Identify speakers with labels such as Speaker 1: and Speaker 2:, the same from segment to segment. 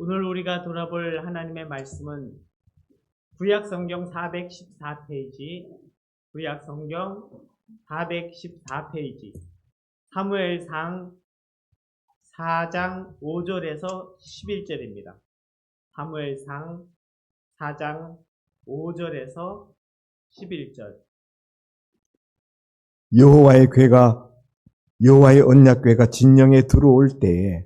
Speaker 1: 오늘 우리가 돌아볼 하나님의 말씀은 구약성경 414페이지, 구약성경 414페이지, 사무엘상 4장 5절에서 11절입니다. 사무엘상 4장 5절에서 11절.
Speaker 2: 여호와의 언약궤가 진영에 들어올 때에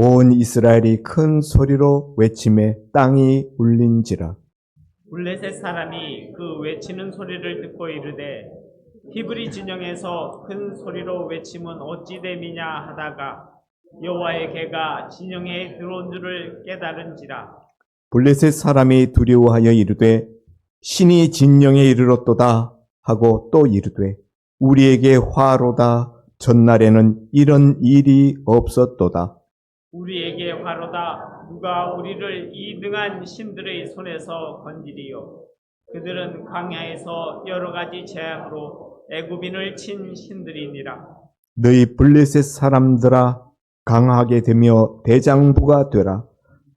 Speaker 2: 온 이스라엘이 큰 소리로 외치매 땅이 울린지라.
Speaker 1: 블레셋 사람이 그 외치는 소리를 듣고 이르되 히브리 진영에서 큰 소리로 외침은 어찌 됨이냐 하다가 여호와의 궤가 진영에 들어온 줄을 깨달은지라.
Speaker 2: 블레셋 사람이 두려워하여 이르되 신이 진영에 이르렀도다 하고 또 이르되 우리에게 화로다. 전날에는 이런 일이 없었도다.
Speaker 1: 우리에게 화로다. 누가 우리를 이 등한 신들의 손에서 건지리요. 그들은 광야에서 여러 가지 재앙으로 애굽인을 친 신들이니라.
Speaker 2: 너희 블레셋 사람들아 강하게 되며 대장부가 되라.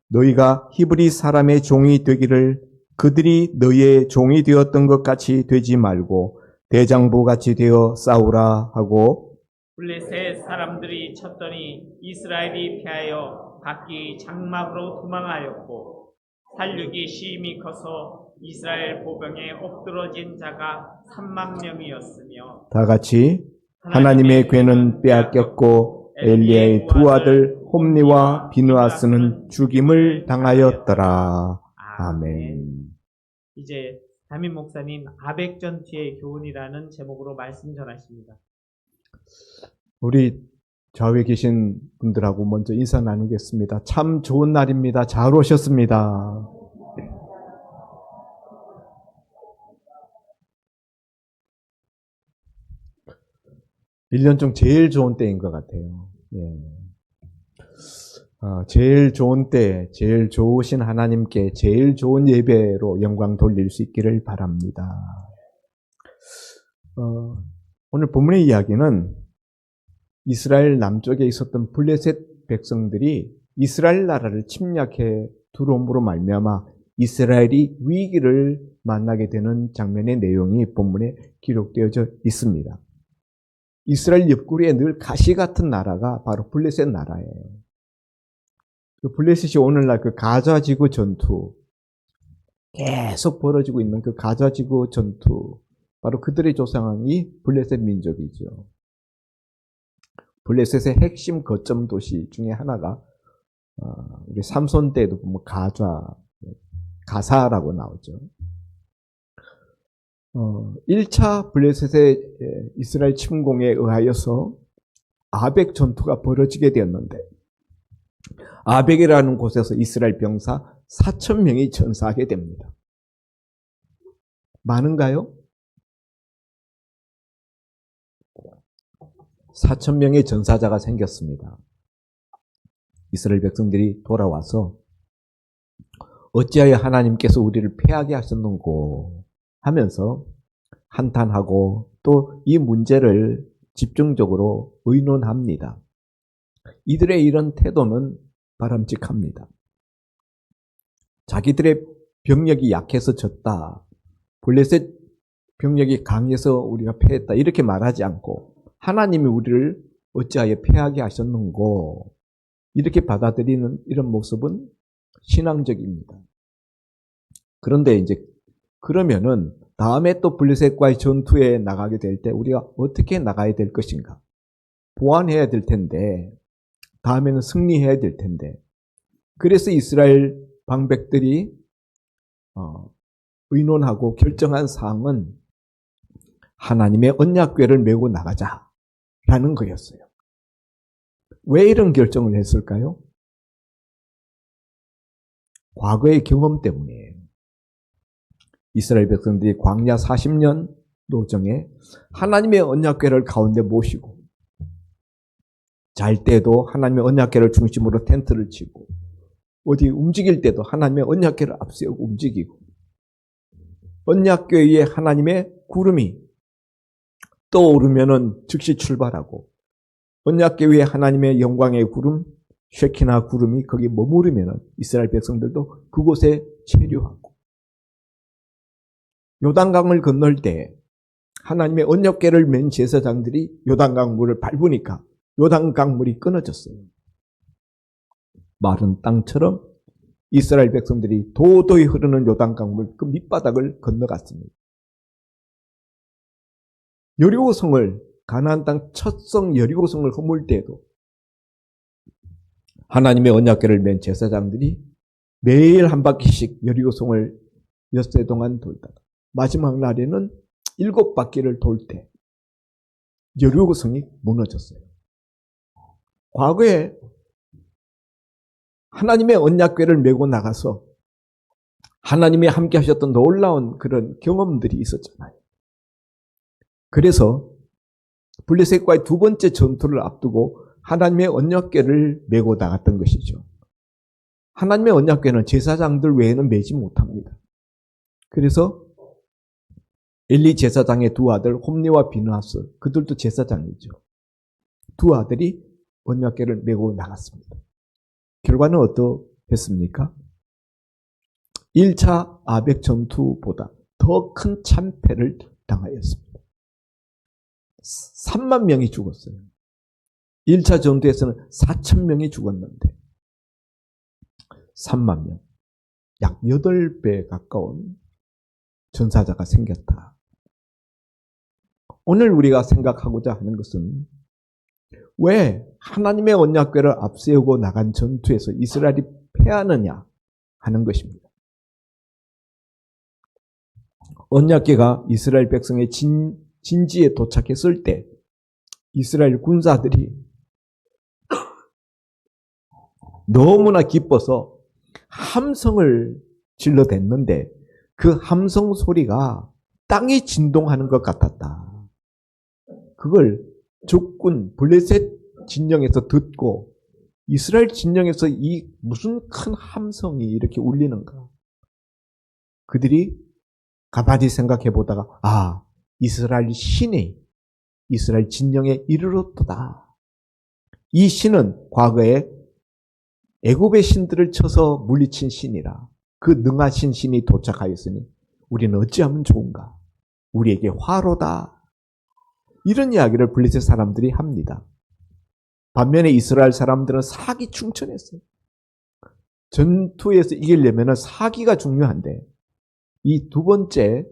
Speaker 2: 너희가 히브리 사람의 종이 되기를 그들이 너희의 종이 되었던 것 같이 되지 말고 대장부 같이 되어 싸우라 하고.
Speaker 1: 블레셋 사람들이 쳤더니 이스라엘이 패하여 각기 장막으로 도망하였고 살육이 심히 커서 이스라엘 보병에 엎드러진 자가 3만 명이었으며
Speaker 2: 다 같이 하나님의 궤는 빼앗겼고 엘리야의 두 아들 홈니와 비느하스는 죽임을 당하였더라. 아멘.
Speaker 1: 이제 담임 목사님 아벡전투의 교훈이라는 제목으로 말씀 전하십니다.
Speaker 2: 우리 좌우에 계신 분들하고 먼저 인사 나누겠습니다. 참 좋은 날입니다. 잘 오셨습니다. 일 년 중 제일 좋은 때인 것 같아요. 제일 좋은 때, 제일 좋으신 하나님께 제일 좋은 예배로 영광 돌릴 수 있기를 바랍니다. 오늘 본문의 이야기는 이스라엘 남쪽에 있었던 블레셋 백성들이 이스라엘 나라를 침략해 들어옴으로 말미암아 이스라엘이 위기를 만나게 되는 장면의 내용이 본문에 기록되어져 있습니다. 이스라엘 옆구리에 늘 가시 같은 나라가 바로 블레셋 나라예요. 그 블레셋이 오늘날 그 가자지구 전투, 계속 벌어지고 있는 그 가자지구 전투, 바로 그들의 조상이 블레셋 민족이죠. 블레셋의 핵심 거점 도시 중에 하나가 우리 삼손 때도 보면 가사라고 나오죠. 1차 블레셋의 이스라엘 침공에 의하여서 아벡 전투가 벌어지게 되었는데 아벡이라는 곳에서 이스라엘 병사 4,000명이 전사하게 됩니다. 많은가요? 4,000명의 전사자가 생겼습니다. 이스라엘 백성들이 돌아와서 어찌하여 하나님께서 우리를 패하게 하셨는고 하면서 한탄하고 또 이 문제를 집중적으로 의논합니다. 이들의 이런 태도는 바람직합니다. 자기들의 병력이 약해서 졌다. 블레셋 병력이 강해서 우리가 패했다. 이렇게 말하지 않고 하나님이 우리를 어찌하여 패하게 하셨는고 이렇게 받아들이는 이런 모습은 신앙적입니다. 그런데 이제 그러면은 다음에 또 블레셋과의 전투에 나가게 될 때 우리가 어떻게 나가야 될 것인가? 보완해야 될 텐데 다음에는 승리해야 될 텐데 그래서 이스라엘 방백들이 의논하고 결정한 사항은 하나님의 언약궤를 메고 나가자라는 거였어요. 왜 이런 결정을 했을까요? 과거의 경험 때문이에요. 이스라엘 백성들이 광야 40년 노정에 하나님의 언약궤를 가운데 모시고 잘 때도 하나님의 언약궤를 중심으로 텐트를 치고 어디 움직일 때도 하나님의 언약궤를 앞세우고 움직이고 언약궤 위에 하나님의 구름이 떠오르면은 즉시 출발하고 언약궤 위에 하나님의 영광의 구름, 쉐키나 구름이 거기 머무르면 이스라엘 백성들도 그곳에 체류하고, 요단강을 건널 때 하나님의 언약궤를 맨 제사장들이 요단강 물을 밟으니까 요단강 물이 끊어졌어요. 마른 땅처럼 이스라엘 백성들이 도도히 흐르는 요단강 물 그 밑바닥을 건너갔습니다. 여리고성을, 가나안 땅 첫성 여리고성을 허물 때에도 하나님의 언약궤를 맨 제사장들이 매일 한 바퀴씩 여리고성을 엿새 동안 돌다가 마지막 날에는 7바퀴를 돌 때 여리고성이 무너졌어요. 과거에 하나님의 언약궤를 메고 나가서 하나님이 함께 하셨던 놀라운 그런 경험들이 있었잖아요. 그래서 블레셋과의 두 번째 전투를 앞두고 하나님의 언약궤를 메고 나갔던 것이죠. 하나님의 언약궤는 제사장들 외에는 메지 못합니다. 그래서 엘리 제사장의 두 아들 홈리와 비느하스, 그들도 제사장이죠. 두 아들이 언약궤를 메고 나갔습니다. 결과는 어떠했습니까? 1차 아벡 전투보다 더 큰 참패를 당하였습니다. 3만 명이 죽었어요. 1차 전투에서는 4천 명이 죽었는데 3만 명, 약 8배 가까운 전사자가 생겼다. 오늘 우리가 생각하고자 하는 것은 왜 하나님의 언약궤를 앞세우고 나간 전투에서 이스라엘이 패하느냐 하는 것입니다. 언약궤가 이스라엘 백성의 진지에 도착했을 때 이스라엘 군사들이 너무나 기뻐서 함성을 질러댔는데 그 함성 소리가 땅이 진동하는 것 같았다. 그걸 적군 블레셋 진영에서 듣고 이스라엘 진영에서 이 무슨 큰 함성이 이렇게 울리는가. 그들이 가만히 생각해 보다가 이스라엘 신이 이스라엘 진영에 이르렀도다. 이 신은 과거에 애굽의 신들을 쳐서 물리친 신이라 그 능하신 신이 도착하였으니 우리는 어찌하면 좋은가. 우리에게 화로다. 이런 이야기를 블레셋 사람들이 합니다. 반면에 이스라엘 사람들은 사기 충천했어요. 전투에서 이기려면 사기가 중요한데 이 두 번째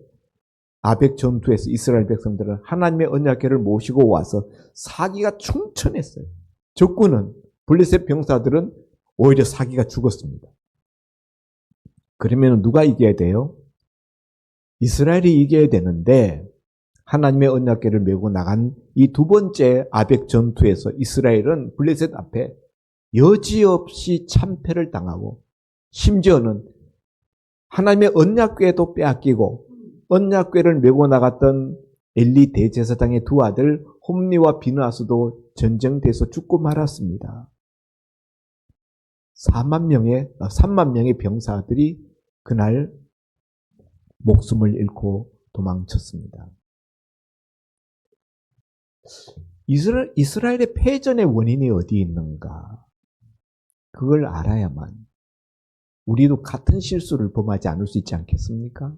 Speaker 2: 아벡 전투에서 이스라엘 백성들은 하나님의 언약궤를 모시고 와서 사기가 충천했어요. 적군은 블레셋 병사들은 오히려 사기가 죽었습니다. 그러면 누가 이겨야 돼요? 이스라엘이 이겨야 되는데 하나님의 언약궤를 메고 나간 이 두 번째 아벡 전투에서 이스라엘은 블레셋 앞에 여지없이 참패를 당하고 심지어는 하나님의 언약궤도 빼앗기고 언약궤를 메고 나갔던 엘리 대제사장의 두 아들 홈리와 비느하스도 전쟁돼서 죽고 말았습니다. 3만 명의 병사들이 그날 목숨을 잃고 도망쳤습니다. 이스라엘의 패전의 원인이 어디 있는가? 그걸 알아야만 우리도 같은 실수를 범하지 않을 수 있지 않겠습니까?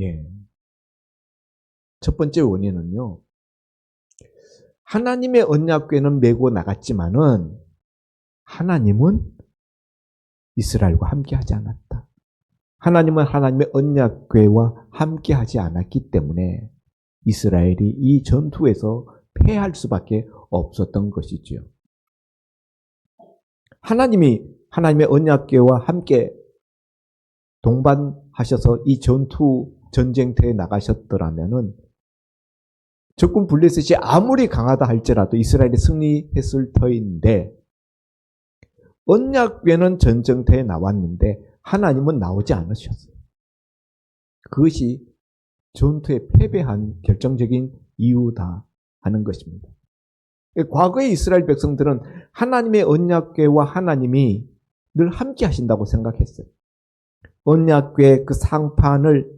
Speaker 2: 예. 첫 번째 원인은요. 하나님의 언약궤는 메고 나갔지만은 하나님은 이스라엘과 함께하지 않았다. 하나님은 하나님의 언약궤와 함께하지 않았기 때문에 이스라엘이 이 전투에서 패할 수밖에 없었던 것이지요. 하나님이 하나님의 언약궤와 함께 동반하셔서 이 전쟁터에 나가셨더라면은 적군 블레셋이 아무리 강하다 할지라도 이스라엘이 승리했을 터인데 언약궤는 전쟁터에 나왔는데 하나님은 나오지 않으셨어요. 그것이 전투에 패배한 결정적인 이유다 하는 것입니다. 과거의 이스라엘 백성들은 하나님의 언약궤와 하나님이 늘 함께 하신다고 생각했어요. 언약궤 그 상판을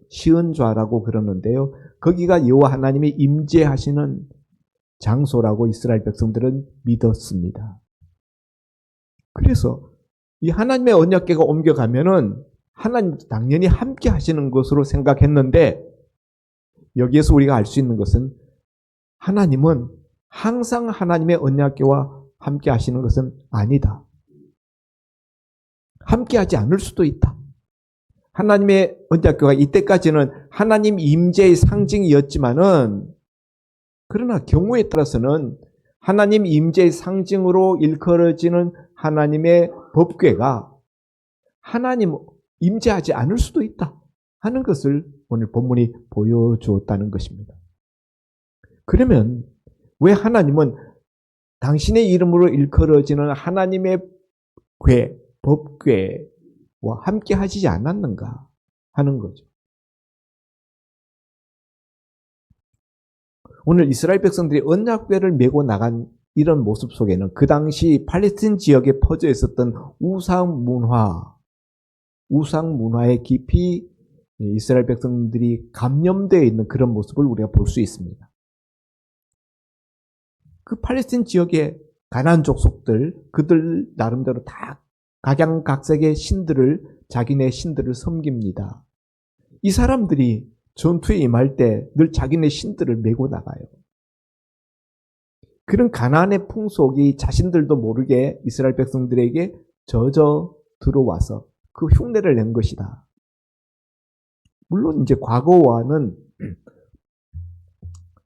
Speaker 2: 시은좌라고 그러는데요. 거기가 여호와 하나님이 임재하시는 장소라고 이스라엘 백성들은 믿었습니다. 그래서 이 하나님의 언약궤가 옮겨가면은 하나님 당연히 함께 하시는 것으로 생각했는데 여기에서 우리가 알 수 있는 것은 하나님은 항상 하나님의 언약궤와 함께 하시는 것은 아니다. 함께 하지 않을 수도 있다. 하나님의 언약궤가 이때까지는 하나님 임재의 상징이었지만은 그러나 경우에 따라서는 하나님 임재의 상징으로 일컬어지는 하나님의 법궤가 하나님 임재하지 않을 수도 있다 하는 것을 오늘 본문이 보여주었다는 것입니다. 그러면 왜 하나님은 당신의 이름으로 일컬어지는 하나님의 궤, 법궤와 함께 하시지 않았는가 하는 거죠. 오늘 이스라엘 백성들이 언약궤를 메고 나간 이런 모습 속에는 그 당시 팔레스틴 지역에 퍼져 있었던 우상 문화에 깊이 이스라엘 백성들이 감염되어 있는 그런 모습을 우리가 볼 수 있습니다. 그 팔레스틴 지역의 가나안 족속들, 그들 나름대로 다 각양각색의 자기네 신들을 섬깁니다. 이 사람들이 전투에 임할 때 늘 자기네 신들을 메고 나가요. 그런 가나안의 풍속이 자신들도 모르게 이스라엘 백성들에게 젖어 들어와서 그 흉내를 낸 것이다. 물론 이제 과거와는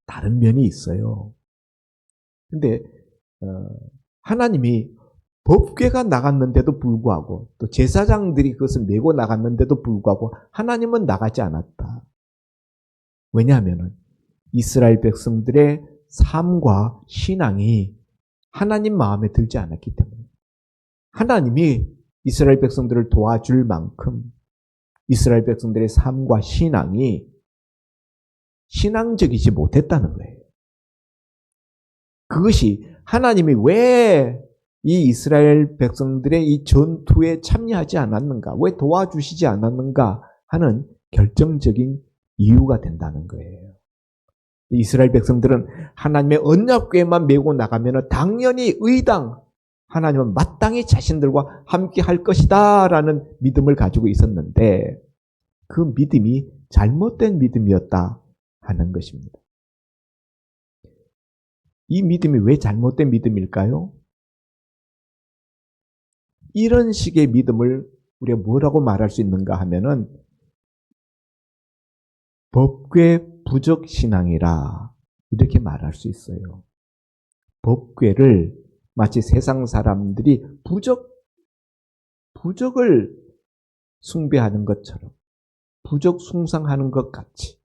Speaker 2: 다른 면이 있어요. 근데 하나님이 법궤가 나갔는데도 불구하고 또 제사장들이 그것을 메고 나갔는데도 불구하고 하나님은 나가지 않았다. 왜냐하면 이스라엘 백성들의 삶과 신앙이 하나님 마음에 들지 않았기 때문에 하나님이 이스라엘 백성들을 도와줄 만큼 이스라엘 백성들의 삶과 신앙이 신앙적이지 못했다는 거예요. 그것이 하나님이 왜 이 이스라엘 백성들의 이 전투에 참여하지 않았는가, 왜 도와주시지 않았는가 하는 결정적인 이유가 된다는 거예요. 이스라엘 백성들은 하나님의 언약궤만 메고 나가면 당연히 하나님은 마땅히 자신들과 함께 할 것이다 라는 믿음을 가지고 있었는데 그 믿음이 잘못된 믿음이었다 하는 것입니다. 이 믿음이 왜 잘못된 믿음일까요? 이런 식의 믿음을 우리가 뭐라고 말할 수 있는가 하면은 법궤 부적 신앙이라 이렇게 말할 수 있어요. 법궤를 마치 세상 사람들이 부적을 숭배하는 것처럼 부적 숭상하는 것 같이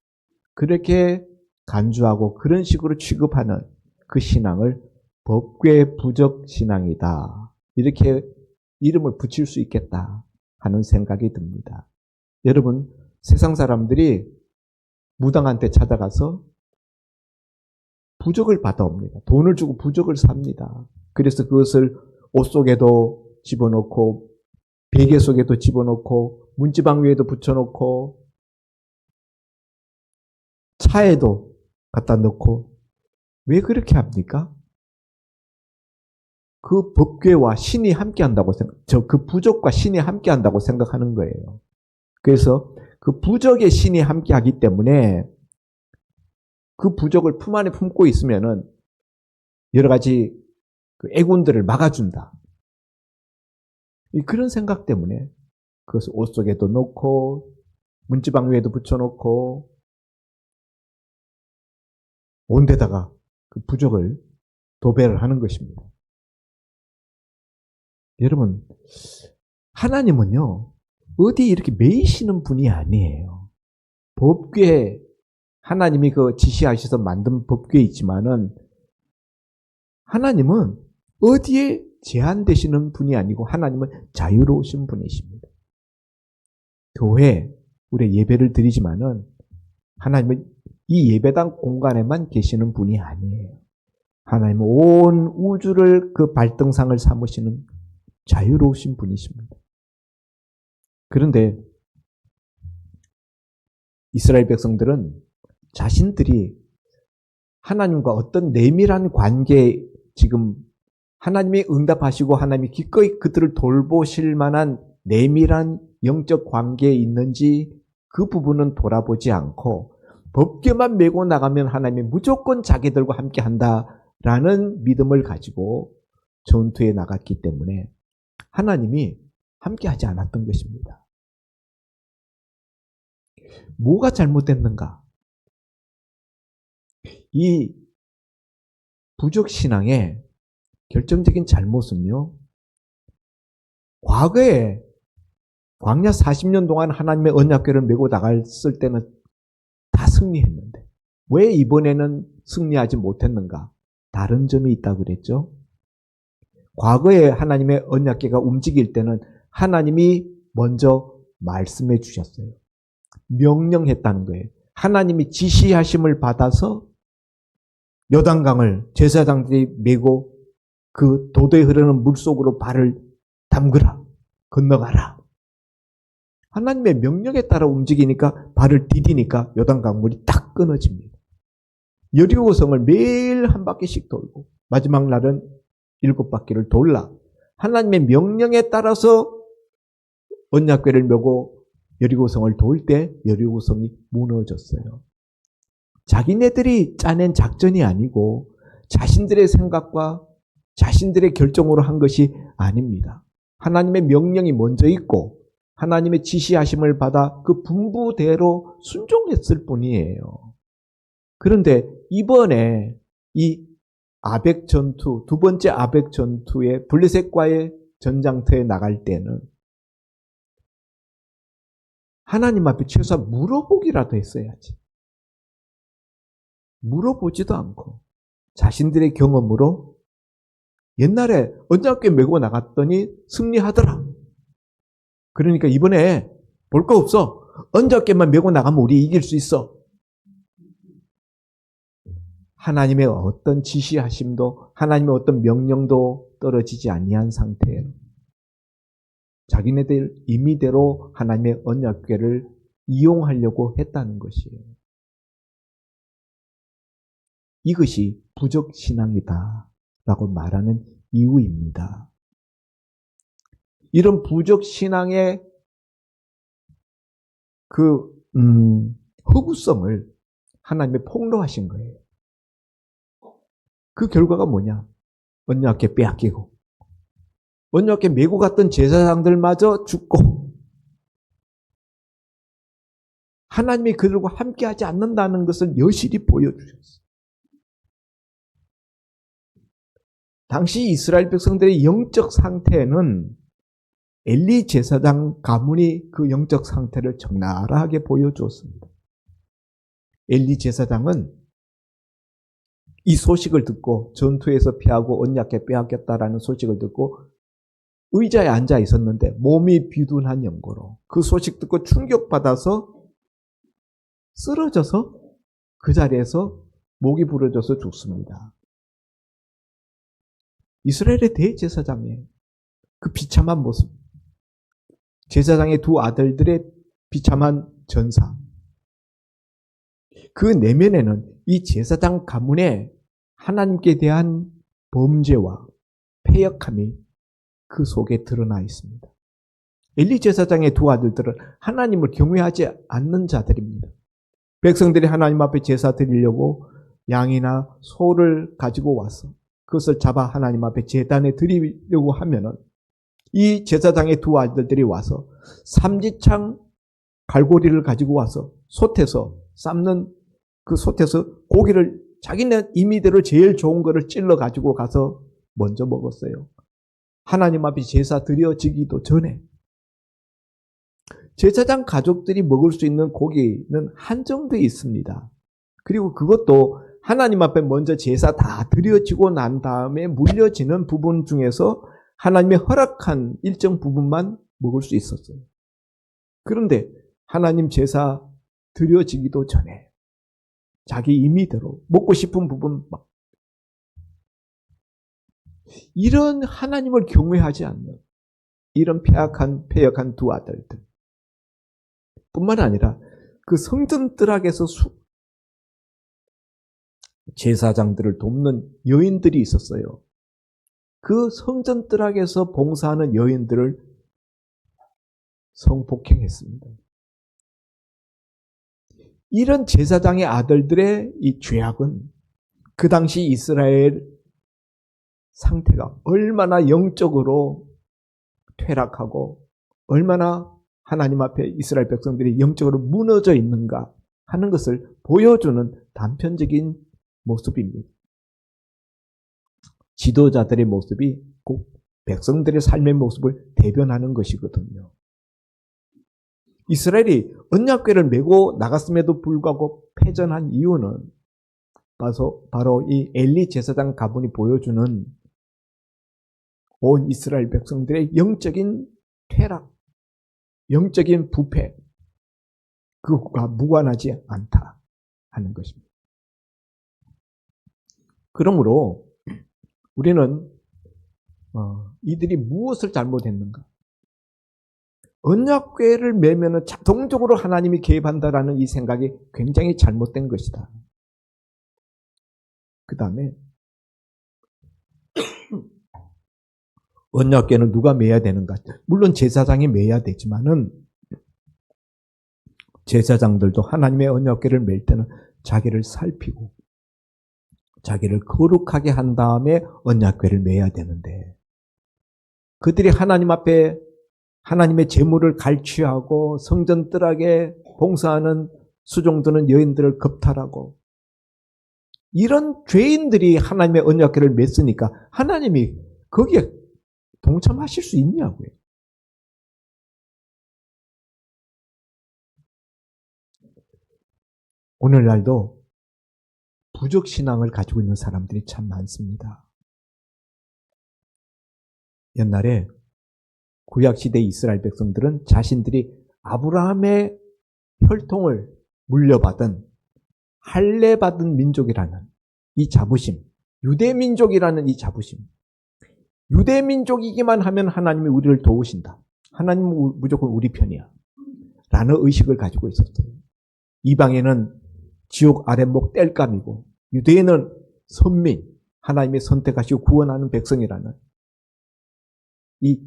Speaker 2: 그렇게 간주하고 그런 식으로 취급하는 그 신앙을 법궤 부적 신앙이다. 이렇게 이름을 붙일 수 있겠다 하는 생각이 듭니다. 여러분, 세상 사람들이 무당한테 찾아가서 부적을 받아옵니다. 돈을 주고 부적을 삽니다. 그래서 그것을 옷 속에도 집어넣고 베개 속에도 집어넣고 문지방 위에도 붙여놓고 차에도 갖다 넣고 왜 그렇게 합니까? 그 법궤와 신이 함께한다고 그 부적과 신이 함께한다고 생각하는 거예요. 그래서 그 부적의 신이 함께하기 때문에 그 부적을 품 안에 품고 있으면은 여러 가지 그 애군들을 막아준다. 그런 생각 때문에 그것을 옷 속에도 넣고 문지방 위에도 붙여놓고 온데다가 그 부적을 도배를 하는 것입니다. 여러분, 하나님은요, 어디 이렇게 매이시는 분이 아니에요. 법궤, 하나님이 그 지시하셔서 만든 법궤 있지만은 하나님은 어디에 제한되시는 분이 아니고 하나님은 자유로우신 분이십니다. 교회, 우리 예배를 드리지만은 하나님은 이 예배당 공간에만 계시는 분이 아니에요. 하나님은 온 우주를 그 발등상을 삼으시는 자유로우신 분이십니다. 그런데 이스라엘 백성들은 자신들이 하나님과 어떤 내밀한 관계, 지금 하나님이 응답하시고 하나님이 기꺼이 그들을 돌보실 만한 내밀한 영적 관계에 있는지 그 부분은 돌아보지 않고 법궤만 메고 나가면 하나님이 무조건 자기들과 함께 한다라는 믿음을 가지고 전투에 나갔기 때문에 하나님이 함께 하지 않았던 것입니다. 뭐가 잘못됐는가? 이 부족신앙의 결정적인 잘못은요, 과거에 광야 40년 동안 하나님의 언약궤를 메고 나갔을 때는 다 승리했는데 왜 이번에는 승리하지 못했는가? 다른 점이 있다고 그랬죠. 과거에 하나님의 언약궤가 움직일 때는 하나님이 먼저 말씀해 주셨어요. 명령했다는 거예요. 하나님이 지시하심을 받아서 요단강을 제사장들이 메고 그 도도에 흐르는 물속으로 발을 담그라, 건너가라. 하나님의 명령에 따라 움직이니까 발을 디디니까 요단강 물이 딱 끊어집니다. 여리고성을 매일 한 바퀴씩 돌고 마지막 날은 7바퀴를 돌라. 하나님의 명령에 따라서 언약궤를 메고 여리고성을 돌 때 여리고성이 무너졌어요. 자기네들이 짜낸 작전이 아니고 자신들의 생각과 자신들의 결정으로 한 것이 아닙니다. 하나님의 명령이 먼저 있고 하나님의 지시하심을 받아 그 분부대로 순종했을 뿐이에요. 그런데 이번에 이 아벡 전투, 두 번째 아벡 전투에 블레셋과의 전장터에 나갈 때는 하나님 앞에 최소한 물어보기라도 했어야지. 물어보지도 않고 자신들의 경험으로 옛날에 언약궤 메고 나갔더니 승리하더라. 그러니까 이번에 볼 거 없어. 언약궤만 메고 나가면 우리 이길 수 있어. 하나님의 어떤 지시하심도 하나님의 어떤 명령도 떨어지지 아니한 상태예요. 자기네들 임의대로 하나님의 언약궤를 이용하려고 했다는 것이에요. 이것이 부족신앙이다라고 말하는 이유입니다. 이런 부족신앙의 허구성을 하나님이 폭로하신 거예요. 그 결과가 뭐냐? 언약궤 빼앗기고 언약궤 메고 갔던 제사장들마저 죽고 하나님이 그들과 함께하지 않는다는 것을 여실히 보여주셨어요. 당시 이스라엘 백성들의 영적 상태는 엘리 제사장 가문이 그 영적 상태를 적나라하게 보여주었습니다. 엘리 제사장은 이 소식을 듣고 전투에서 피하고 언약궤 빼앗겼다라는 소식을 듣고 의자에 앉아 있었는데 몸이 비둔한 연고로 그 소식 듣고 충격받아서 쓰러져서 그 자리에서 목이 부러져서 죽습니다. 이스라엘의 대제사장의 그 비참한 모습, 제사장의 두 아들들의 비참한 전사, 그 내면에는 이 제사장 가문의 하나님께 대한 범죄와 패역함이 그 속에 드러나 있습니다. 엘리 제사장의 두 아들들은 하나님을 경외하지 않는 자들입니다. 백성들이 하나님 앞에 제사 드리려고 양이나 소를 가지고 와서 그것을 잡아 하나님 앞에 제단에 드리려고 하면은 이 제사장의 두 아들들이 와서 삼지창 갈고리를 가지고 와서 솥에서 삶는 그 솥에서 고기를 자기네 임의대로 제일 좋은 거를 찔러 가지고 가서 먼저 먹었어요. 하나님 앞에 제사 드려지기도 전에. 제사장 가족들이 먹을 수 있는 고기는 한정되어 있습니다. 그리고 그것도 하나님 앞에 먼저 제사 다 드려지고 난 다음에 물려지는 부분 중에서 하나님의 허락한 일정 부분만 먹을 수 있었어요. 그런데 하나님 제사 드려지기도 전에 자기 임의대로 먹고 싶은 부분 막 이런 하나님을 경외하지 않는 이런 패역한 두 아들들 뿐만 아니라 그 성전 뜰락에서 제사장들을 돕는 여인들이 있었어요. 그 성전뜰락에서 봉사하는 여인들을 성폭행했습니다. 이런 제사장의 아들들의 이 죄악은 그 당시 이스라엘 상태가 얼마나 영적으로 퇴락하고 얼마나 하나님 앞에 이스라엘 백성들이 영적으로 무너져 있는가 하는 것을 보여주는 단편적인 모습입니다. 지도자들의 모습이 꼭 백성들의 삶의 모습을 대변하는 것이거든요. 이스라엘이 언약궤를 메고 나갔음에도 불구하고 패전한 이유는 바로 이 엘리 제사장 가문이 보여주는 온 이스라엘 백성들의 영적인 퇴락, 영적인 부패, 그것과 무관하지 않다 하는 것입니다. 그러므로 우리는 이들이 무엇을 잘못했는가? 언약궤를 메면 자동적으로 하나님이 개입한다라는 이 생각이 굉장히 잘못된 것이다. 그 다음에 언약궤는 누가 메야 되는가? 물론 제사장이 메야 되지만은 제사장들도 하나님의 언약궤를 멜 때는 자기를 살피고 자기를 거룩하게 한 다음에 언약궤를 메야 되는데 그들이 하나님 앞에 하나님의 제물을 갈취하고 성전 뜰락에 봉사하는 수종드는 여인들을 겁탈하고 이런 죄인들이 하나님의 언약궤를 맸으니까 하나님이 거기에 동참하실 수 있냐고요. 오늘날도 부적신앙을 가지고 있는 사람들이 참 많습니다. 옛날에 구약시대 이스라엘 백성들은 자신들이 아브라함의 혈통을 물려받은 할례받은 민족이라는 이 자부심, 유대민족이라는 이 자부심, 유대민족이기만 하면 하나님이 우리를 도우신다. 하나님은 무조건 우리 편이야. 라는 의식을 가지고 있었어요. 이방인은 지옥 아랫목 땔감이고 유대인은 선민, 하나님이 선택하시고 구원하는 백성이라는 이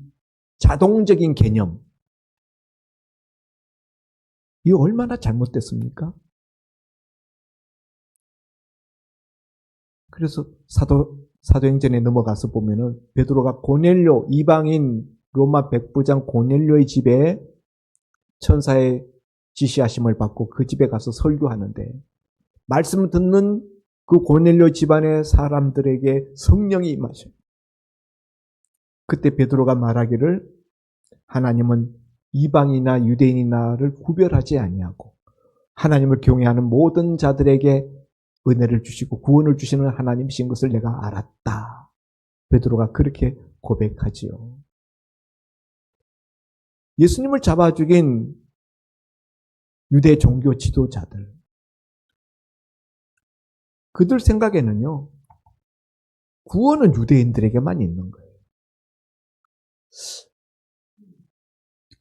Speaker 2: 자동적인 개념, 이 얼마나 잘못됐습니까? 그래서 사도행전에 넘어가서 보면은 베드로가 고넬료, 이방인 로마 백부장 고넬료의 집에 천사의 지시하심을 받고 그 집에 가서 설교하는데 말씀을 듣는 그 고넬료 집안의 사람들에게 성령이 임하셔요. 그때 베드로가 말하기를 하나님은 이방이나 유대인이나를 구별하지 아니하고 하나님을 경외하는 모든 자들에게 은혜를 주시고 구원을 주시는 하나님이신 것을 내가 알았다. 베드로가 그렇게 고백하지요. 예수님을 잡아 죽인 유대 종교 지도자들, 그들 생각에는요, 구원은 유대인들에게만 있는 거예요.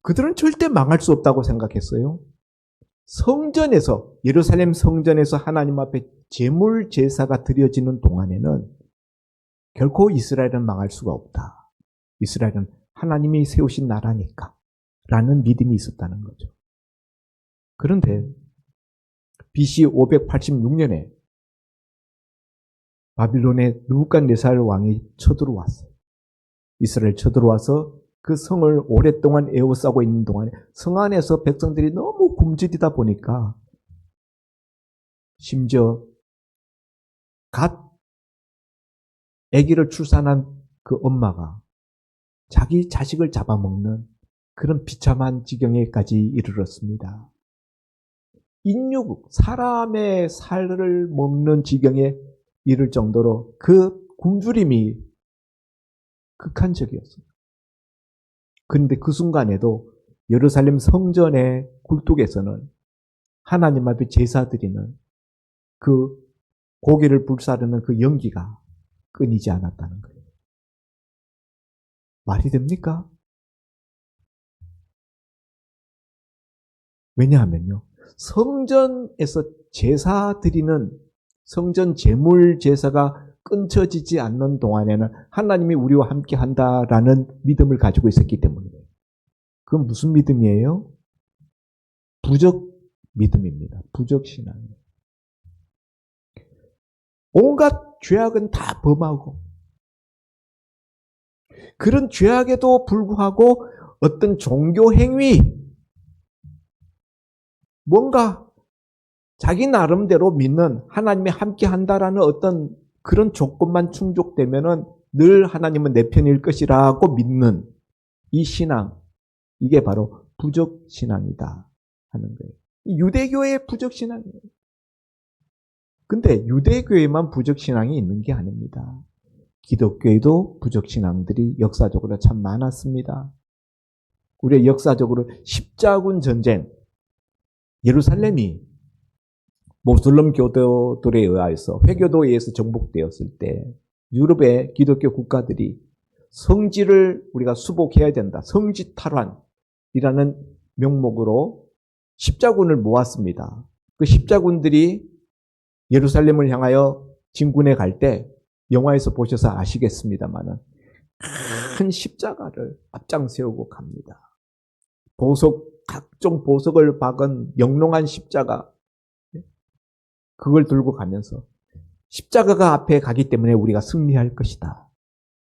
Speaker 2: 그들은 절대 망할 수 없다고 생각했어요. 성전에서, 예루살렘 성전에서 하나님 앞에 제물 제사가 드려지는 동안에는 결코 이스라엘은 망할 수가 없다. 이스라엘은 하나님이 세우신 나라니까 라는 믿음이 있었다는 거죠. 그런데 BC 586년에 바빌론의 느부갓네살 왕이 쳐들어왔어요. 이스라엘 쳐들어와서 그 성을 오랫동안 에워싸고 있는 동안에 성 안에서 백성들이 너무 굶주리다 보니까 심지어 갓 아기를 출산한 그 엄마가 자기 자식을 잡아먹는 그런 비참한 지경에까지 이르렀습니다. 인육, 사람의 살을 먹는 지경에 이를 정도로 그 굶주림이 극한적이었어요. 그런데 그 순간에도 예루살렘 성전의 굴뚝에서는 하나님 앞에 제사 드리는 그 고기를 불사르는 그 연기가 끊이지 않았다는 거예요. 말이 됩니까? 왜냐하면요, 성전에서 제사 드리는 성전 제물 제사가 끊쳐지지 않는 동안에는 하나님이 우리와 함께 한다라는 믿음을 가지고 있었기 때문이에요. 그건 무슨 믿음이에요? 부적 믿음입니다. 부적 신앙이에요. 온갖 죄악은 다 범하고 그런 죄악에도 불구하고 어떤 종교 행위, 뭔가 자기 나름대로 믿는 하나님이 함께 한다라는 어떤 그런 조건만 충족되면은 늘 하나님은 내 편일 것이라고 믿는 이 신앙, 이게 바로 부적 신앙이다 하는 거예요. 유대교의 부적 신앙이에요. 근데 유대교에만 부적 신앙이 있는 게 아닙니다. 기독교에도 부적 신앙들이 역사적으로 참 많았습니다. 우리의 역사적으로 십자군 전쟁, 예루살렘이 모슬렘 교도들에 의해서 회교도에 의해서 정복되었을 때 유럽의 기독교 국가들이 성지를 우리가 수복해야 된다. 성지 탈환이라는 명목으로 십자군을 모았습니다. 그 십자군들이 예루살렘을 향하여 진군해 갈 때 영화에서 보셔서 아시겠습니다만은 큰 십자가를 앞장 세우고 갑니다. 각종 보석을 박은 영롱한 십자가, 그걸 들고 가면서 십자가가 앞에 가기 때문에 우리가 승리할 것이다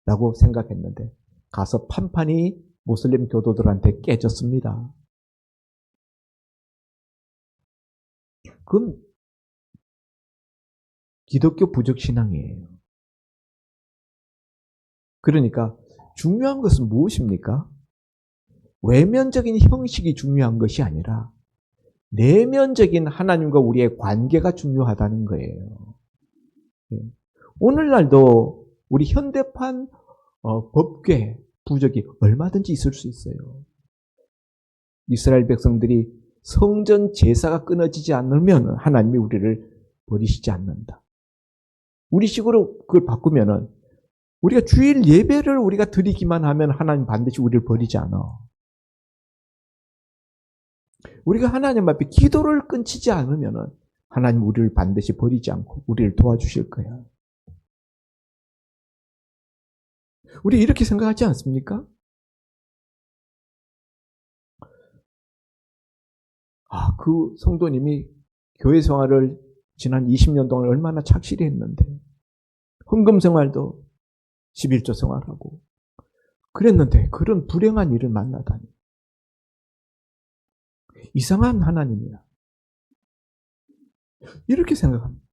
Speaker 2: 라고 생각했는데 가서 판판이 모슬림 교도들한테 깨졌습니다. 그건 기독교 부적 신앙이에요. 그러니까 중요한 것은 무엇입니까? 외면적인 형식이 중요한 것이 아니라 내면적인 하나님과 우리의 관계가 중요하다는 거예요. 오늘날도 우리 현대판 법궤, 부적이 얼마든지 있을 수 있어요. 이스라엘 백성들이 성전 제사가 끊어지지 않으면 하나님이 우리를 버리시지 않는다. 우리식으로 그걸 바꾸면은 우리가 주일 예배를 우리가 드리기만 하면 하나님 반드시 우리를 버리지 않아. 우리가 하나님 앞에 기도를 끊치지 않으면 하나님 우리를 반드시 버리지 않고 우리를 도와주실 거야. 우리 이렇게 생각하지 않습니까? 그 성도님이 교회 생활을 지난 20년 동안 얼마나 착실히 했는데 헌금 생활도 11조 생활하고 그랬는데 그런 불행한 일을 만나다니. 이상한 하나님이야. 이렇게 생각합니다.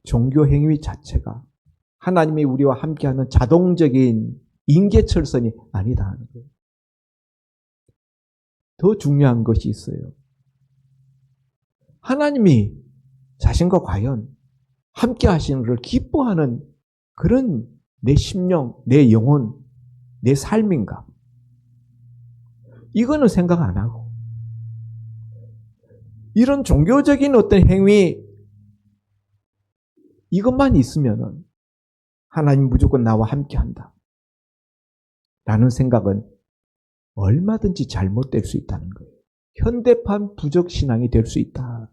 Speaker 2: 종교 행위 자체가 하나님이 우리와 함께하는 자동적인 인계철선이 아니다 하는 거예요. 더 중요한 것이 있어요. 하나님이 자신과 과연 함께 하시는 것을 기뻐하는 그런 내 심령, 내 영혼, 내 삶인가? 이거는 생각 안 하고 이런 종교적인 어떤 행위 이것만 있으면은 하나님 무조건 나와 함께 한다 라는 생각은 얼마든지 잘못될 수 있다는 거예요. 현대판 부적신앙이 될 수 있다.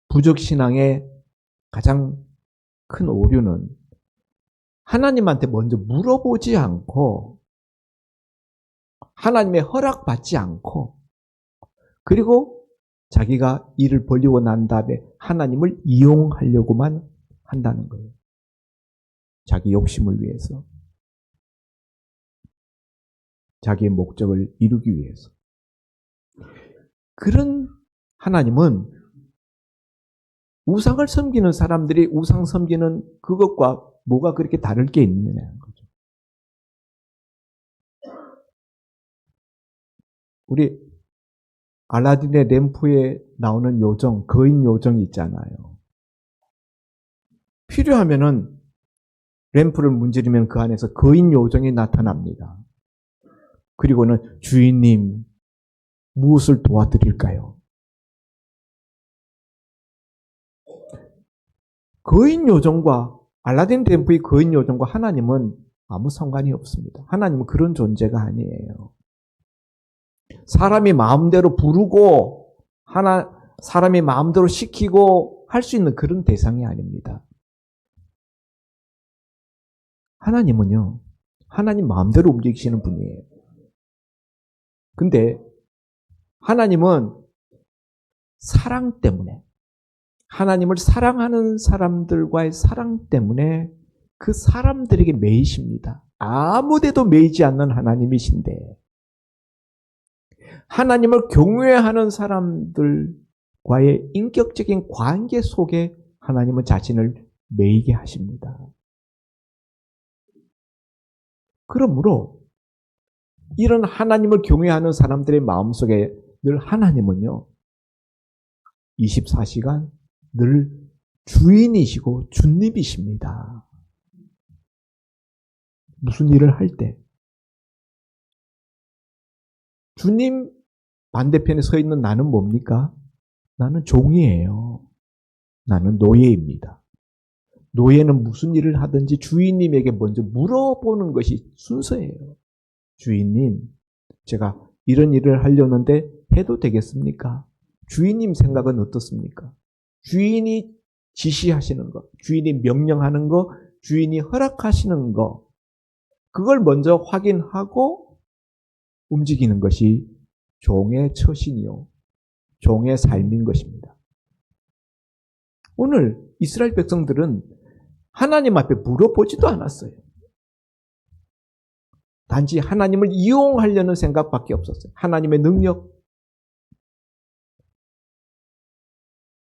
Speaker 2: 부적신앙의 가장 큰 오류는 하나님한테 먼저 물어보지 않고 하나님의 허락받지 않고 그리고 자기가 일을 벌리고 난 다음에 하나님을 이용하려고만 한다는 거예요. 자기 욕심을 위해서. 자기의 목적을 이루기 위해서. 그런 하나님은 우상을 섬기는 사람들이 우상 섬기는 그것과 뭐가 그렇게 다를 게 있느냐는 거죠. 우리 알라딘의 램프에 나오는 요정, 거인 요정이 있잖아요. 필요하면은 램프를 문지르면 그 안에서 거인 요정이 나타납니다. 그리고는 주인님, 무엇을 도와드릴까요? 거인 요정과 알라딘 램프의 거인 요정과 하나님은 아무 상관이 없습니다. 하나님은 그런 존재가 아니에요. 사람이 마음대로 부르고 사람이 마음대로 시키고 할 수 있는 그런 대상이 아닙니다. 하나님은요, 하나님 마음대로 움직이시는 분이에요. 근데 하나님은 사랑 때문에, 하나님을 사랑하는 사람들과의 사랑 때문에 그 사람들에게 매이십니다. 아무데도 매이지 않는 하나님이신데, 하나님을 경외하는 사람들과의 인격적인 관계 속에 하나님은 자신을 매이게 하십니다. 그러므로 이런 하나님을 경외하는 사람들의 마음속에 늘 하나님은요, 24시간 늘 주인이시고 주님이십니다. 무슨 일을 할 때 주님 반대편에 서 있는 나는 뭡니까? 나는 종이에요. 나는 노예입니다. 노예는 무슨 일을 하든지 주인님에게 먼저 물어보는 것이 순서예요. 주인님, 제가 이런 일을 하려는데 해도 되겠습니까? 주인님 생각은 어떻습니까? 주인이 지시하시는 것, 주인이 명령하는 것, 주인이 허락하시는 것, 그걸 먼저 확인하고 움직이는 것이 종의 처신이요, 종의 삶인 것입니다. 오늘 이스라엘 백성들은 하나님 앞에 물어보지도 않았어요. 단지 하나님을 이용하려는 생각밖에 없었어요. 하나님의 능력,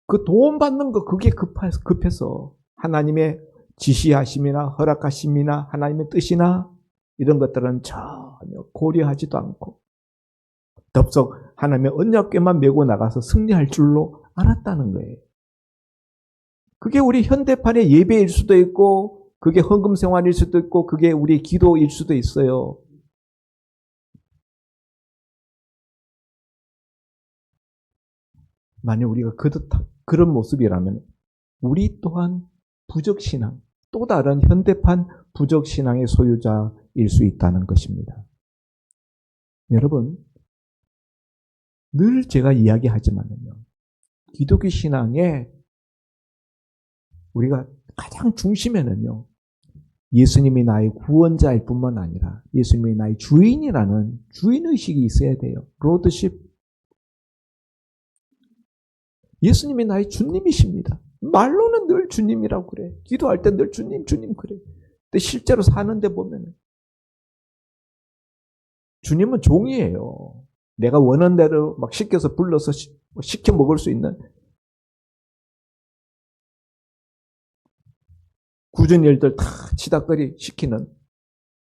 Speaker 2: 그 도움받는 거 그게 급해서 하나님의 지시하심이나 허락하심이나 하나님의 뜻이나 이런 것들은 전혀 고려하지도 않고 덥석 하나님의 언약궤만 메고 나가서 승리할 줄로 알았다는 거예요. 그게 우리 현대판의 예배일 수도 있고 그게 헌금 생활일 수도 있고 그게 우리 기도일 수도 있어요. 만약 우리가 그런 모습이라면 우리 또한 부적신앙, 또 다른 현대판 부적신앙의 소유자일 수 있다는 것입니다. 여러분, 늘 제가 이야기하지만요, 기독교 신앙의 우리가 가장 중심에는요, 예수님이 나의 구원자일 뿐만 아니라 예수님이 나의 주인이라는 주인의식이 있어야 돼요. 로드십. 예수님이 나의 주님이십니다. 말로는 늘 주님이라고 그래. 기도할 때 늘 주님, 주님 그래. 근데 실제로 사는데 보면 주님은 종이에요. 내가 원하는 대로 막 시켜서 불러서 시켜 먹을 수 있는 굳은 일들 다 치닥거리 시키는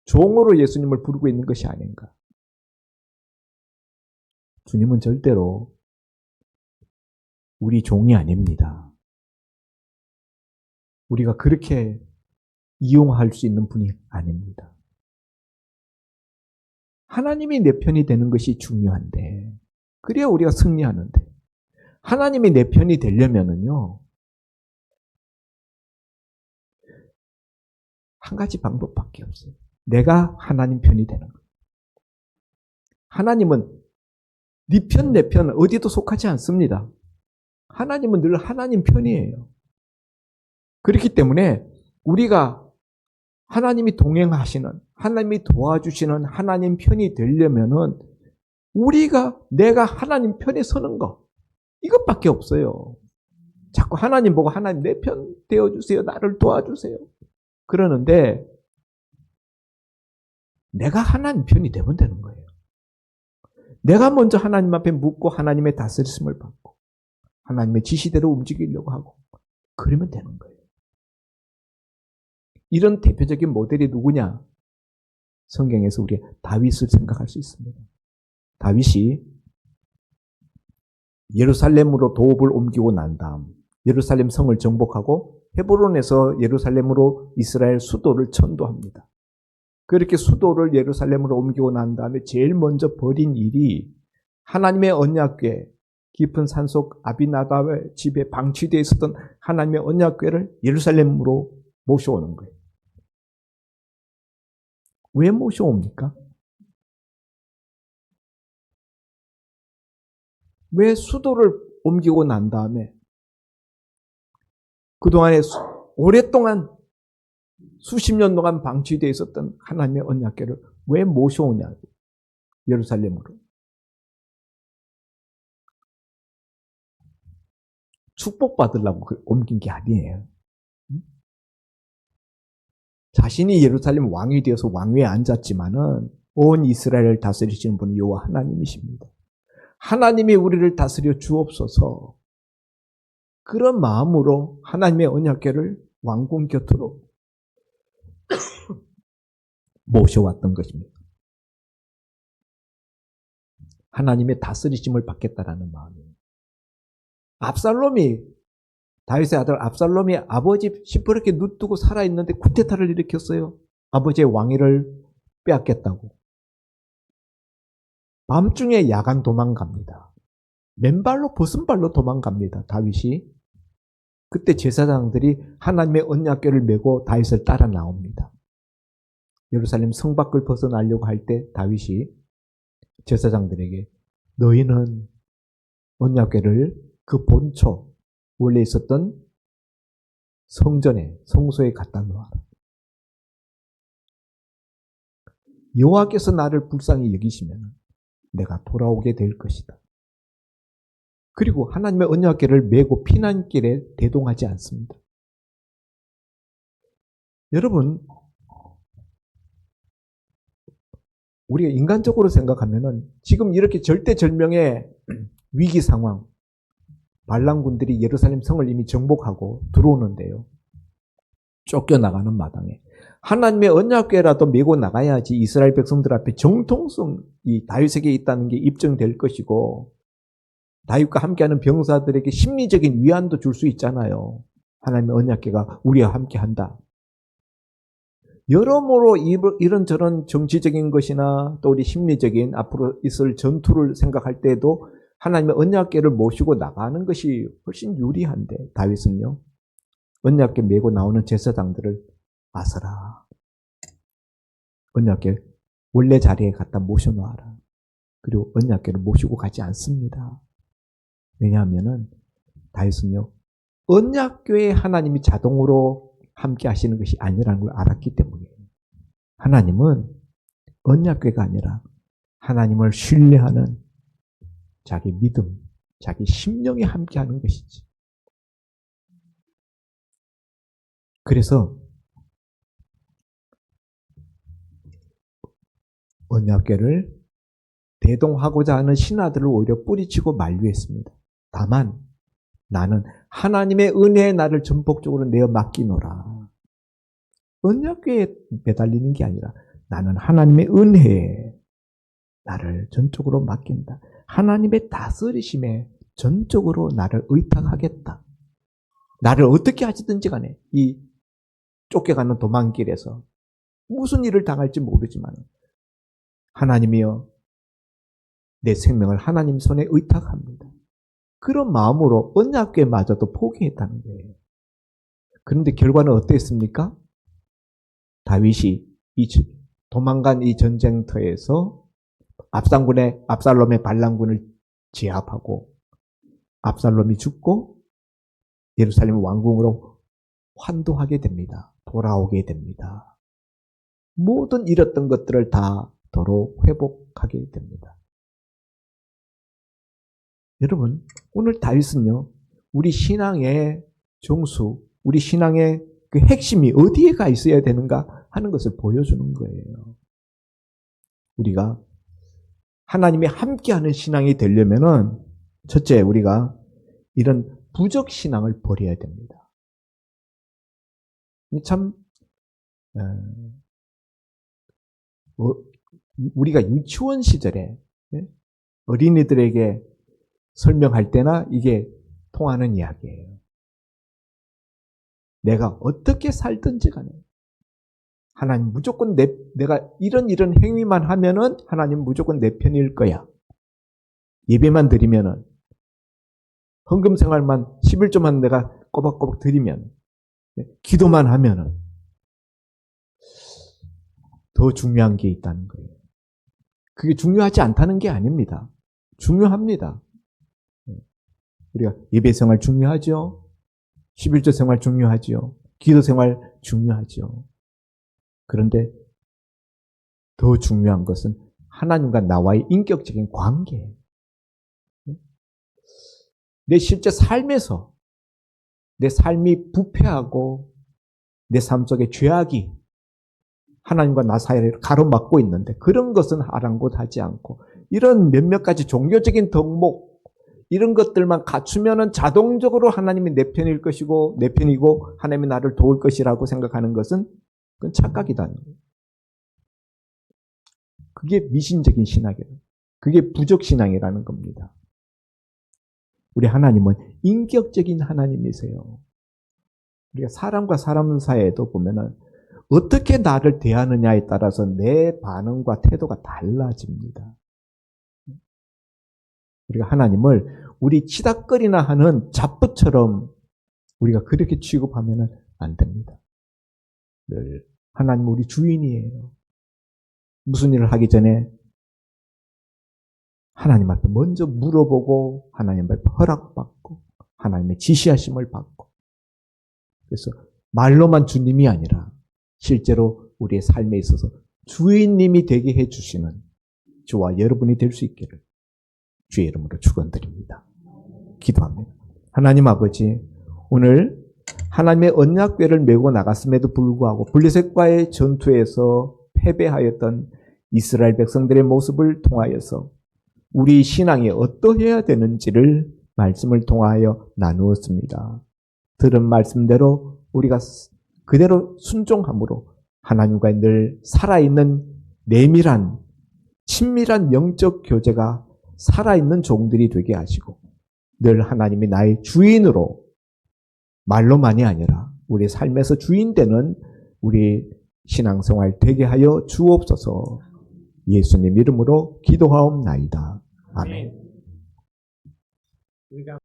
Speaker 2: 종으로 예수님을 부르고 있는 것이 아닌가. 주님은 절대로 우리 종이 아닙니다. 우리가 그렇게 이용할 수 있는 분이 아닙니다. 하나님이 내 편이 되는 것이 중요한데, 그래야 우리가 승리하는데, 하나님이 내 편이 되려면은요, 한 가지 방법밖에 없어요. 내가 하나님 편이 되는 거예요. 하나님은 네 편, 내 편 어디도 속하지 않습니다. 하나님은 늘 하나님 편이에요. 그렇기 때문에 우리가 하나님이 동행하시는, 하나님이 도와주시는 하나님 편이 되려면은 내가 하나님 편에 서는 거, 이것밖에 없어요. 자꾸 하나님 보고 하나님 내 편 되어주세요. 나를 도와주세요. 그러는데 내가 하나님 편이 되면 되는 거예요. 내가 먼저 하나님 앞에 묻고 하나님의 다스리심을 받고 하나님의 지시대로 움직이려고 하고 그러면 되는 거예요. 이런 대표적인 모델이 누구냐? 성경에서 우리 다윗을 생각할 수 있습니다. 다윗이 예루살렘으로 도읍을 옮기고 난 다음 예루살렘 성을 정복하고 헤브론에서 예루살렘으로 이스라엘 수도를 천도합니다. 그렇게 수도를 예루살렘으로 옮기고 난 다음에 제일 먼저 벌인 일이 하나님의 언약궤, 깊은 산속 아비나답의 집에 방치되어 있었던 하나님의 언약궤를 예루살렘으로 모셔오는 거예요. 왜 모셔옵니까? 왜 수도를 옮기고 난 다음에 그동안에 오랫동안 수십 년 동안 방치되어 있었던 하나님의 언약궤를 왜 모셔오냐고, 예루살렘으로. 축복받으려고 옮긴 게 아니에요. 자신이 예루살렘 왕이 되어서 왕위에 앉았지만은 온 이스라엘을 다스리시는 분은 여호와 하나님이십니다. 하나님이 우리를 다스려 주옵소서. 그런 마음으로 하나님의 언약궤를 왕궁 곁으로 모셔왔던 것입니다. 하나님의 다스리심을 받겠다라는 마음이에요. 다윗의 아들 압살롬이 아버지 시퍼렇게 눕두고 살아있는데 쿠데타를 일으켰어요. 아버지의 왕위를 빼앗겠다고. 밤중에 야간 도망갑니다. 맨발로 벗은 발로 도망갑니다. 다윗이. 그때 제사장들이 하나님의 언약궤를 메고 다윗을 따라 나옵니다. 예루살렘 성 밖을 벗어나려고 할 때 다윗이 제사장들에게 너희는 언약궤를 그 본초 원래 있었던 성소에 갖다 놓아라. 여호와께서 나를 불쌍히 여기시면 내가 돌아오게 될 것이다. 그리고 하나님의 언약궤를 메고 피난길에 대동하지 않습니다. 여러분, 우리가 인간적으로 생각하면은 지금 이렇게 절대절명의 위기 상황, 반란군들이 예루살렘 성을 이미 정복하고 들어오는데요. 쫓겨나가는 마당에 하나님의 언약궤라도 메고 나가야지 이스라엘 백성들 앞에 정통성이 다윗에게 있다는 게 입증될 것이고 다윗과 함께하는 병사들에게 심리적인 위안도 줄 수 있잖아요. 하나님의 언약궤가 우리와 함께한다. 여러모로 이런저런 정치적인 것이나 또 우리 심리적인 앞으로 있을 전투를 생각할 때도 하나님의 언약궤를 모시고 나가는 것이 훨씬 유리한데 다윗은요. 언약궤 메고 나오는 제사장들을 아서라. 언약궤 원래 자리에 갖다 모셔놓아라. 그리고 언약궤를 모시고 가지 않습니다. 왜냐하면은 다윗은요. 언약궤에 하나님이 자동으로 함께 하시는 것이 아니라는 걸 알았기 때문이에요. 하나님은 언약궤가 아니라 하나님을 신뢰하는 자기 믿음, 자기 심령이 함께하는 것이지. 그래서 언약궤를 대동하고자 하는 신하들을 오히려 뿌리치고 만류했습니다. 다만 나는 하나님의 은혜에 나를 전폭적으로 내어 맡기노라. 언약궤에 매달리는 게 아니라 나는 하나님의 은혜에 나를 전적으로 맡긴다. 하나님의 다스리심에 전적으로 나를 의탁하겠다. 나를 어떻게 하시든지 간에 이 쫓겨가는 도망길에서 무슨 일을 당할지 모르지만 하나님이여 내 생명을 하나님 손에 의탁합니다. 그런 마음으로 언약궤마저도 포기했다는 거예요. 그런데 결과는 어땠습니까? 다윗이 도망간 이 전쟁터에서 압살롬의 반란군을 제압하고 압살롬이 죽고 예루살렘 왕궁으로 환도하게 됩니다. 돌아오게 됩니다. 모든 잃었던 것들을 다 도로 회복하게 됩니다. 여러분, 오늘 다윗은요, 우리 신앙의 정수, 우리 신앙의 그 핵심이 어디에 가 있어야 되는가 하는 것을 보여주는 거예요. 우리가 하나님이 함께하는 신앙이 되려면은 첫째, 우리가 이런 부적 신앙을 버려야 됩니다. 참 우리가 유치원 시절에 어린이들에게 설명할 때나 이게 통하는 이야기예요. 내가 어떻게 살든지 간에 하나님 무조건 내가 이런 행위만 하면은 하나님 무조건 내 편일 거야. 예배만 드리면은 헌금 생활만 11조만 내가 꼬박꼬박 드리면 기도만 하면은 더 중요한 게 있다는 거예요. 그게 중요하지 않다는 게 아닙니다. 중요합니다. 우리가 예배 생활 중요하죠. 11조 생활 중요하죠. 기도 생활 중요하죠. 그런데 더 중요한 것은 하나님과 나와의 인격적인 관계. 내 실제 삶에서 내 삶이 부패하고 내 삶 속에 죄악이 하나님과 나 사이를 가로막고 있는데 그런 것은 아랑곳하지 않고 이런 몇몇 가지 종교적인 덕목 이런 것들만 갖추면은 자동적으로 하나님이 내 편일 것이고 내 편이고 하나님이 나를 도울 것이라고 생각하는 것은 그건 착각이다는 거예요. 그게 미신적인 신학이에요. 그게 부족신앙이라는 겁니다. 우리 하나님은 인격적인 하나님이세요. 우리가 사람과 사람 사이에도 보면은 어떻게 나를 대하느냐에 따라서 내 반응과 태도가 달라집니다. 우리가 하나님을 우리 치닥거리나 하는 잡부처럼 우리가 그렇게 취급하면 안 됩니다. 늘 하나님은 우리 주인이에요. 무슨 일을 하기 전에 하나님 앞에 먼저 물어보고 하나님 앞에 허락받고 하나님의 지시하심을 받고 그래서 말로만 주님이 아니라 실제로 우리의 삶에 있어서 주인님이 되게 해주시는 저와 여러분이 될 수 있기를 주의 이름으로 축원드립니다. 기도합니다. 하나님 아버지, 오늘 하나님의 언약궤를 메고 나갔음에도 불구하고 블레셋과의 전투에서 패배하였던 이스라엘 백성들의 모습을 통하여서 우리 신앙이 어떠해야 되는지를 말씀을 통하여 나누었습니다. 들은 말씀대로 우리가 그대로 순종함으로 하나님과 늘 살아있는 내밀한 친밀한 영적 교제가 살아있는 종들이 되게 하시고 늘 하나님이 나의 주인으로 말로만이 아니라 우리 삶에서 주인 되는 우리 신앙생활 되게 하여 주옵소서. 예수님 이름으로 기도하옵나이다. 아멘.
Speaker 1: 우리가